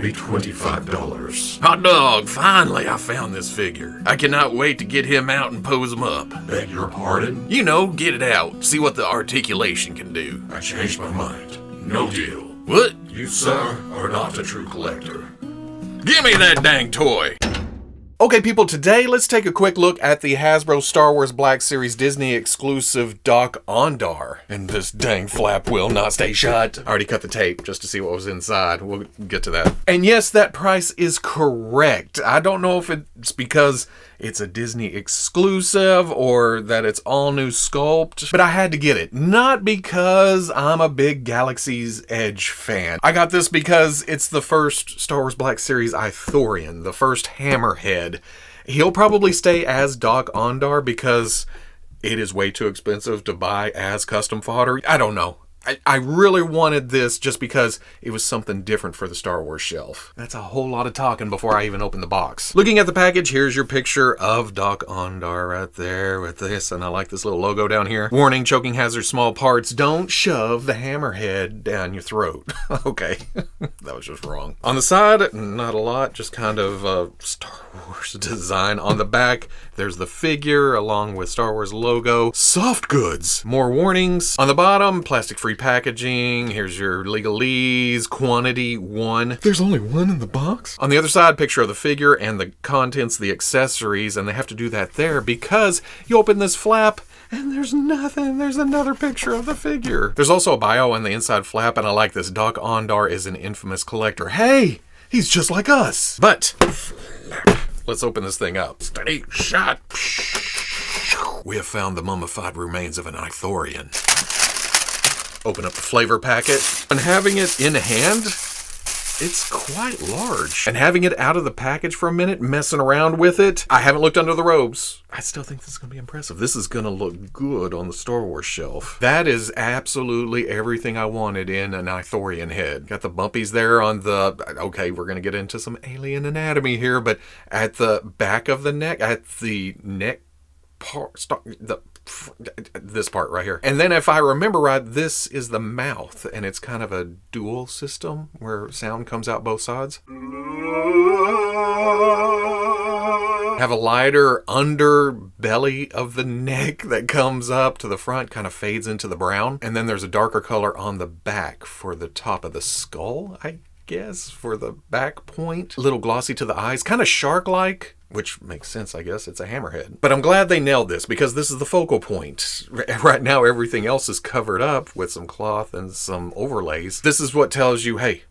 be $25. Hot dog, finally I found this figure. I cannot wait to get him out and pose him up. Beg your pardon? You know, get it out. See what the articulation can do. I changed my mind. No deal. What? You, sir, are not a true collector. Give me that dang toy. Okay, people, today let's take a quick look at the Hasbro Star Wars Black Series Disney exclusive Dok-Ondar. And this dang flap will not stay shut. I already cut the tape just to see what was inside. We'll get to that. And yes, that price is correct. I don't know if it's because it's a Disney exclusive or that it's all new sculpt, but I had to get it. Not because I'm a big Galaxy's Edge fan. I got this because it's the first Star Wars Black Series IThORIAN, the first Hammerhead. He'll probably stay as Dok-Ondar because it is way too expensive to buy as custom fodder. I don't know. I really wanted this just because it was something different for the Star Wars shelf. That's a whole lot of talking before I even open the box. Looking at the package, here's your picture of Dok-Ondar right there with this, and I like this little logo down here. Warning, choking hazard, small parts. Don't shove the hammerhead down your throat. Okay, that was just wrong. On the side, not a lot, just kind of Star Wars design. On the back, there's the figure along with Star Wars logo. Softgoods. More warnings. On the bottom, plastic-free packaging. Here's your legalese. Quantity 1. There's only 1 in the box? On the other side, picture of the figure and the contents, the accessories, and they have to do that there because you open this flap and there's nothing. There's another picture of the figure. There's also a bio on the inside flap, and I like this. Dok-Ondar is an infamous collector. Hey, he's just like us. But let's open this thing up. Steady shot. We have found the mummified remains of an IThORIAN. Open up the flavor packet. And having it in hand, it's quite large. And having it out of the package for a minute, messing around with it, I haven't looked under the robes. I still think this is going to be impressive. This is going to look good on the Star Wars shelf. That is absolutely everything I wanted in an IThORIAN head. Got the bumpies there on the, okay, we're going to get into some alien anatomy here, but at the back of the neck, at the neck part, this part right here. And then if I remember right, this is the mouth, and it's kind of a dual system where sound comes out both sides. Have a lighter underbelly of the neck that comes up to the front, kind of fades into the brown. And then there's a darker color on the back for the top of the skull, I guess, for the back point. A little glossy to the eyes, kind of shark-like, which makes sense, I guess. It's a hammerhead. But I'm glad they nailed this because this is the focal point. Right now, everything else is covered up with some cloth and some overlays. This is what tells you, hey,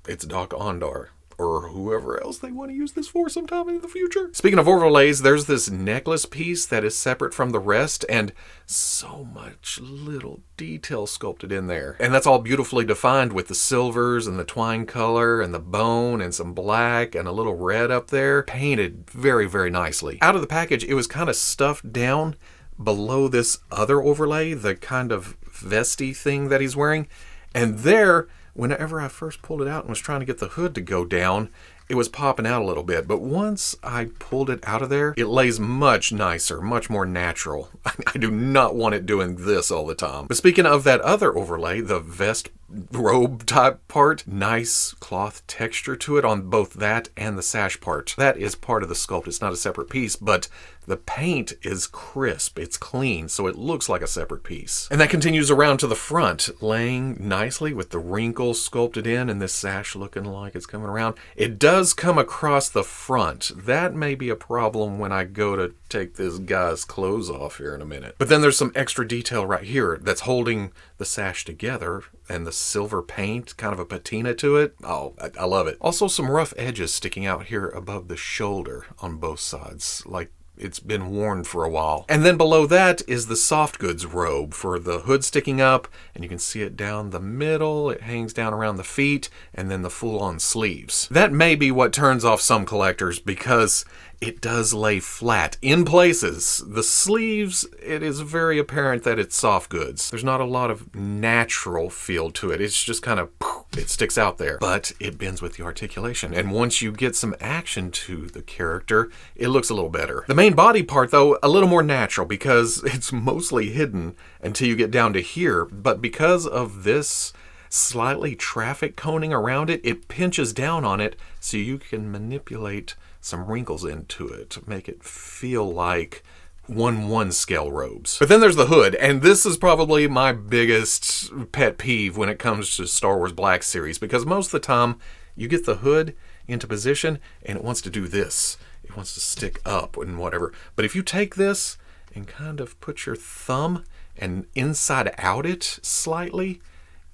it's Dok-Ondar, or whoever else they want to use this for sometime in the future. Speaking of overlays, there's this necklace piece that is separate from the rest, and so much little detail sculpted in there. And that's all beautifully defined with the silvers and the twine color and the bone and some black and a little red up there. Painted very, very nicely. Out of the package, it was kind of stuffed down below this other overlay, the kind of vesty thing that he's wearing. And there, whenever I first pulled it out and was trying to get the hood to go down, it was popping out a little bit. But once I pulled it out of there, it lays much nicer, much more natural. I do not want it doing this all the time. But speaking of that other overlay, the vest robe type part, nice cloth texture to it on both that and the sash part. That is part of the sculpt. It's not a separate piece, but the paint is crisp, it's clean, so it looks like a separate piece. And that continues around to the front, laying nicely with the wrinkles sculpted in and this sash looking like it's coming around. It does come across the front. That may be a problem when I go to take this guy's clothes off here in a minute. But then there's some extra detail right here that's holding the sash together, and the silver paint, kind of a patina to it. Oh, I love it. Also some rough edges sticking out here above the shoulder on both sides, like it's been worn for a while. And then below that is the Softgoods robe for the hood sticking up, and you can see it down the middle. It hangs down around the feet, and then the full-on sleeves. That may be what turns off some collectors because it does lay flat in places. The sleeves, it is very apparent that it's Softgoods. There's not a lot of natural feel to it. It's just kind of, it sticks out there. But it bends with the articulation. And once you get some action to the character, it looks a little better. The main body part, though, a little more natural because it's mostly hidden until you get down to here. But because of this slightly traffic coning around it. It pinches down on it so you can manipulate some wrinkles into it to make it feel like 1/1 scale robes. But then there's the hood, and this is probably my biggest pet peeve when it comes to Star Wars Black Series, because most of the time you get the hood into position and it wants to do this. It wants to stick up and whatever. But if you take this and kind of put your thumb and inside out it slightly,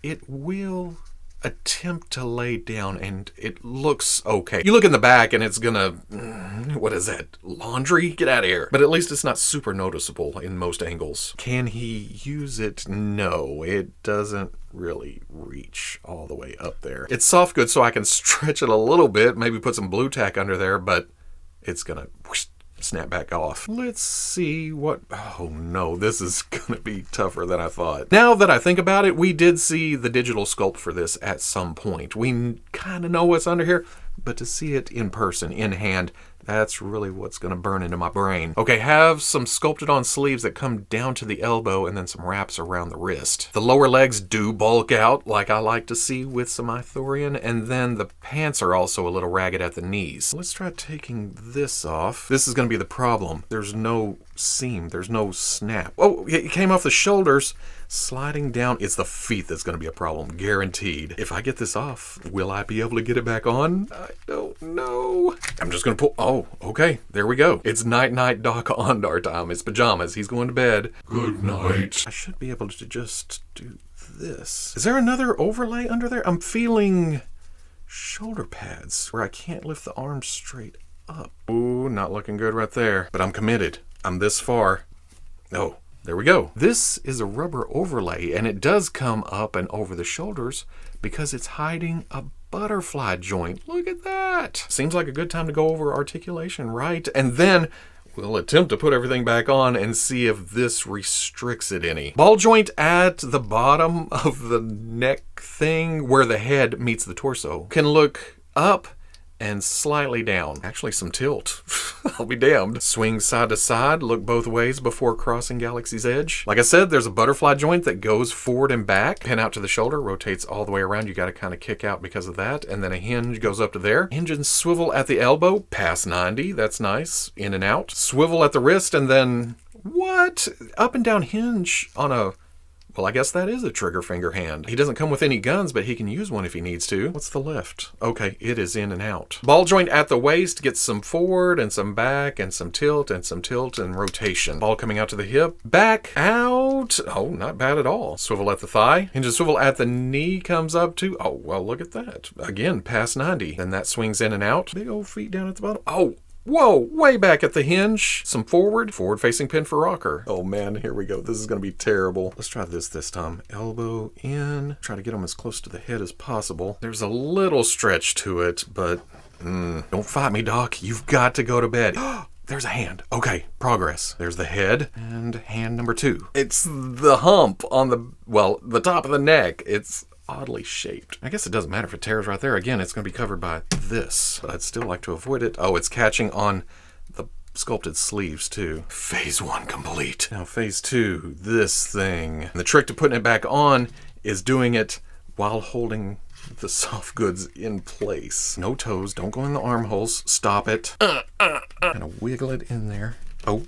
it will attempt to lay down and it looks okay. You look in the back and it's gonna, what is that, laundry? Get out of here. But at least it's not super noticeable in most angles. Can he use it? No, it doesn't really reach all the way up there. It's soft goods, so I can stretch it a little bit, maybe put some blue tack under there, but it's gonna whoosh, snap back off. Let's see what, oh no, this is gonna be tougher than I thought. Now that I think about it, we did see the digital sculpt for this at some point. We kind of know what's under here, but to see it in person, in hand, that's really what's gonna burn into my brain. Okay, have some sculpted on sleeves that come down to the elbow and then some wraps around the wrist. The lower legs do bulk out like I like to see with some IThORIAN, and then the pants are also a little ragged at the knees. Let's try taking this off. This is gonna be the problem. There's no seam, there's no snap. Oh, it came off the shoulders. Sliding down, it's the feet that's going to be a problem, guaranteed. If I get this off, will I be able to get it back on? I don't know. I'm just going to pull, oh, okay, there we go. It's night-night Dok-Ondar time. It's pajamas. He's going to bed. Good night. I should be able to just do this. Is there another overlay under there? I'm feeling shoulder pads where I can't lift the arms straight up. Ooh, not looking good right there, but I'm committed. I'm this far. Oh. There we go. This is a rubber overlay, and it does come up and over the shoulders because it's hiding a butterfly joint. Look at that. Seems like a good time to go over articulation, right? And then we'll attempt to put everything back on and see if this restricts it any. Ball joint at the bottom of the neck thing where the head meets the torso can look up and slightly down. Actually, some tilt. I'll be damned. Swing side to side, look both ways before crossing Galaxy's Edge. Like I said, there's a butterfly joint that goes forward and back. Pin out to the shoulder, rotates all the way around. You got to kind of kick out because of that. And then a hinge goes up to there. Hinge and swivel at the elbow, past 90. That's nice. In and out. Swivel at the wrist, and then what? Up and down hinge on a, well, I guess that is a trigger finger hand. He doesn't come with any guns, but he can use one if he needs to. What's the lift? Okay, it is in and out. Ball joint at the waist gets some forward and some back and some tilt and rotation. Ball coming out to the hip. Back, out. Oh, not bad at all. Swivel at the thigh. Hinge and swivel at the knee comes up to, oh, well, look at that. Again, past 90. Then that swings in and out. Big old feet down at the bottom. Oh, whoa, way back at the hinge. Some forward facing pin for rocker. Oh man, here we go. This is going to be terrible. Let's try this time. Elbow in. Try to get them as close to the head as possible. There's a little stretch to it, but don't fight me, Doc. You've got to go to bed. There's a hand. Okay, progress. There's the head and hand number 2. It's the hump on the, well, the top of the neck. It's oddly shaped. I guess it doesn't matter if it tears right there. Again, it's going to be covered by this, but I'd still like to avoid it. Oh, it's catching on the sculpted sleeves too. Phase 1 complete. Now phase 2, this thing. And the trick to putting it back on is doing it while holding the soft goods in place. No toes, don't go in the armholes. Stop it. Kind of wiggle it in there. Oh,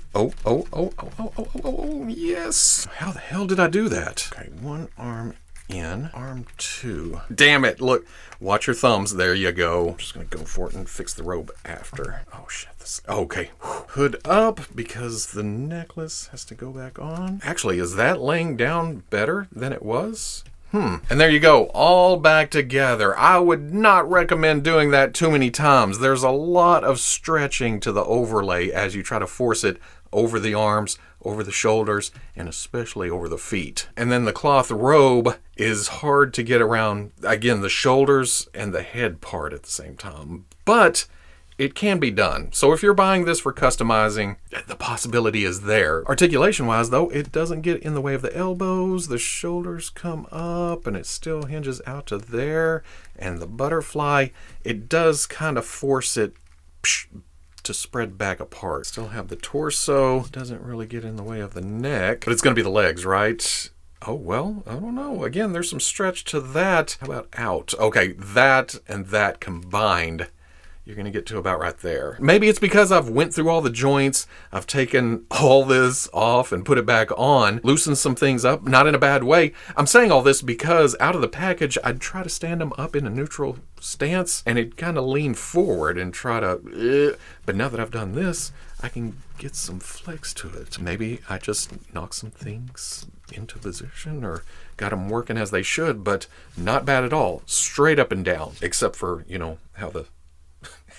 yes. How the hell did I do that? Okay, one arm in, arm 2. Damn it, look, watch your thumbs. There you go. I'm just gonna go for it and fix the robe after. Oh shit, this, okay. Hood up because the necklace has to go back on. Actually, is that laying down better than it was? And there you go, all back together. I would not recommend doing that too many times. There's a lot of stretching to the overlay as you try to force it over the arms, over the shoulders, and especially over the feet. And then the cloth robe is hard to get around, again, the shoulders and the head part at the same time. But it can be done. So if you're buying this for customizing, the possibility is there. Articulation-wise, though, it doesn't get in the way of the elbows. The shoulders come up, and it still hinges out to there. And the butterfly, it does kind of force it to spread back apart. Still have the torso. Doesn't really get in the way of the neck. But it's going to be the legs, right? Oh, well, I don't know. Again, there's some stretch to that. How about out? Okay, that and that combined, you're going to get to about right there. Maybe it's because I've went through all the joints, I've taken all this off and put it back on, loosened some things up, not in a bad way. I'm saying all this because out of the package, I'd try to stand them up in a neutral stance and it'd kind of lean forward and try to, but now that I've done this, I can get some flex to it. Maybe I just knock some things into position or got them working as they should, but not bad at all. Straight up and down, except for, you know, how the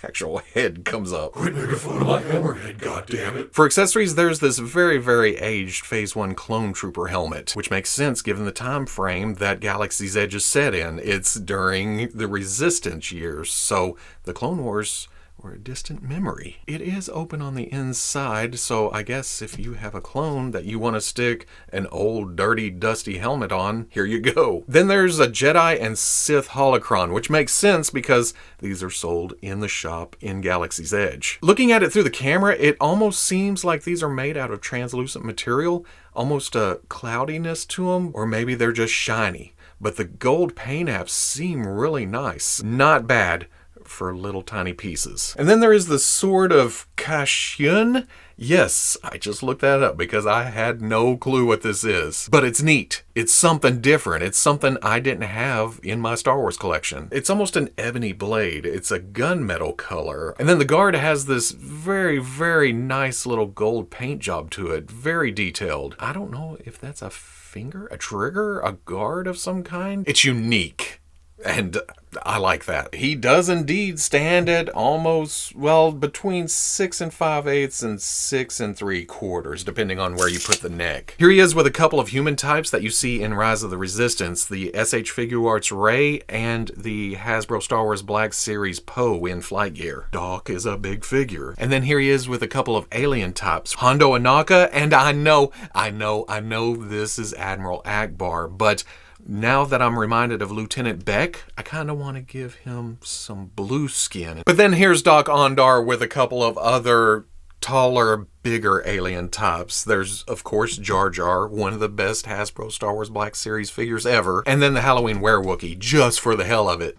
actual head comes up. Quit making fun of my hammerhead, goddammit. For accessories, there's this very, very aged Phase 1 Clone Trooper helmet, which makes sense given the time frame that Galaxy's Edge is set in. It's during the Resistance years, so the Clone Wars were a distant memory. It is open on the inside, so I guess if you have a clone that you want to stick an old, dirty, dusty helmet on, here you go. Then there's a Jedi and Sith holocron, which makes sense because these are sold in the shop in Galaxy's Edge. Looking at it through the camera, it almost seems like these are made out of translucent material, almost a cloudiness to them, or maybe they're just shiny. But the gold paint apps seem really nice. Not bad for little tiny pieces. And then there is the Sword of Kashyyyk. Yes, I just looked that up because I had no clue what this is. But it's neat. It's something different. It's something I didn't have in my Star Wars collection. It's almost an ebony blade. It's a gunmetal color. And then the guard has this very, very nice little gold paint job to it. Very detailed. I don't know if that's a finger, a trigger, a guard of some kind. It's unique. And I like that. He does indeed stand at almost, well, between 6 5/8 and 6 3/4, depending on where you put the neck. Here he is with a couple of human types that you see in Rise of the Resistance, the SH Figuarts Rey and the Hasbro Star Wars Black Series Poe in flight gear. Doc is a big figure. And then here he is with a couple of alien types, Hondo Ohnaka, and I know this is Admiral Akbar, but now that I'm reminded of Lieutenant Beck, I kind of want to give him some blue skin. But then here's Dok-Ondar with a couple of other taller, bigger alien types. There's, of course, Jar Jar, one of the best Hasbro Star Wars Black Series figures ever. And then the Halloween Werewookie, just for the hell of it.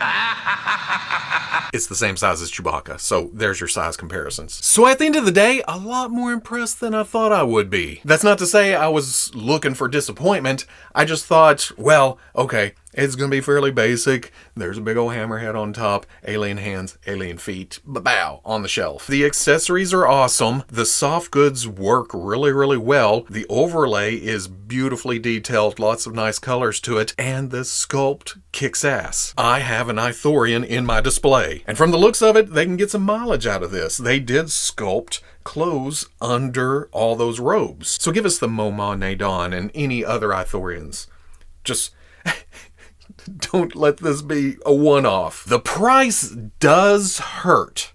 It's the same size as Chewbacca, so there's your size comparisons. So at the end of the day, a lot more impressed than I thought I would be. That's not to say I was looking for disappointment. I just thought, well, okay, it's gonna be fairly basic. There's a big old hammerhead on top, alien hands, alien feet, bow, on the shelf. The accessories are awesome. The soft goods work really, really well. The overlay is beautifully detailed, lots of nice colors to it, and the sculpt kicks ass. I have an IThORIAN in my display, and from the looks of it, they can get some mileage out of this. They did sculpt clothes under all those robes. So give us the Momaw Nadon and any other IThORIANs. Just don't let this be a one-off. The price does hurt.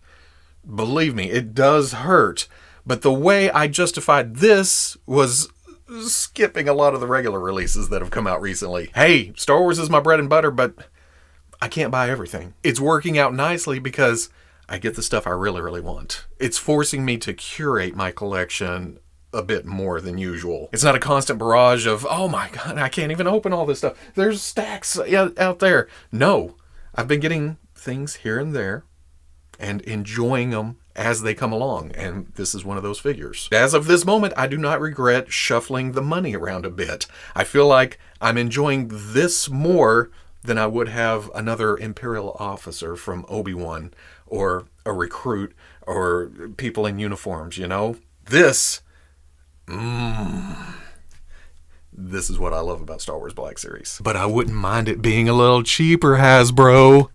Believe me, it does hurt. But the way I justified this was skipping a lot of the regular releases that have come out recently. Hey, Star Wars is my bread and butter, but I can't buy everything. It's working out nicely because I get the stuff I really, really want. It's forcing me to curate my collection a bit more than usual. It's not a constant barrage of, oh my god, I can't even open all this stuff. There's stacks out there. No, I've been getting things here and there and enjoying them as they come along, and this is one of those figures. As of this moment, I do not regret shuffling the money around a bit. I feel like I'm enjoying this more than I would have another Imperial officer from Obi-Wan or a recruit or people in uniforms, you know? This is what I love about Star Wars Black Series. But I wouldn't mind it being a little cheaper, Hasbro.